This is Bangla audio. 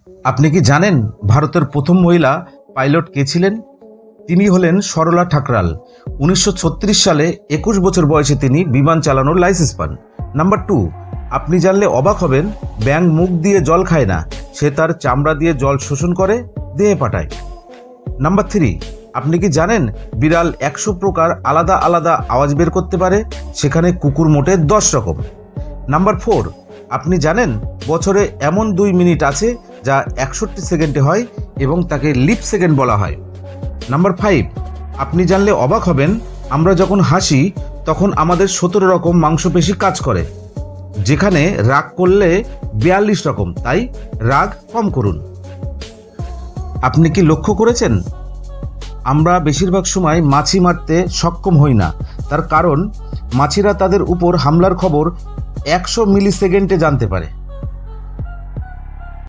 আপনি কি জানেন ভারতের প্রথম মহিলা পাইলট কে ছিলেন? তিনি হলেন সরলা ঠাকরাল। 1936 সালে 21 বছর বয়সে তিনি বিমান চালানোর লাইসেন্স পান। নাম্বার 2, আপনি জানলে অবাক হবেন, ব্যাঙ মুখ দিয়ে জল খায় না, সে তার চামড়া দিয়ে জল শোষণ করে দেহে পাঠায়। নাম্বার 3, আপনি কি জানেন বিড়াল 100 প্রকার আলাদা আলাদা আওয়াজ বের করতে পারে, সেখানে কুকুর মোটে 10 রকম। নাম্বার 4, আপনি জানেন বছরে এমন 2 মিনিট আছে যা 61 সেকেন্ডে হয় এবং তাকে লিপ সেকেন্ড বলা হয়। নাম্বার 5, আপনি জানলে অবাক হবেন, আমরা যখন হাসি তখন আমাদের 17 রকম মাংসপেশি কাজ করে, যেখানে রাগ করলে 42 রকম, তাই রাগ কম করুন। আপনি কি লক্ষ্য করেছেন আমরা বেশিরভাগ সময় মাছি মারতে সক্ষম হই না? তার কারণ মাছিরা তাদের উপর হামলার খবর 100 মিলি সেকেন্ডে জানতে পারে।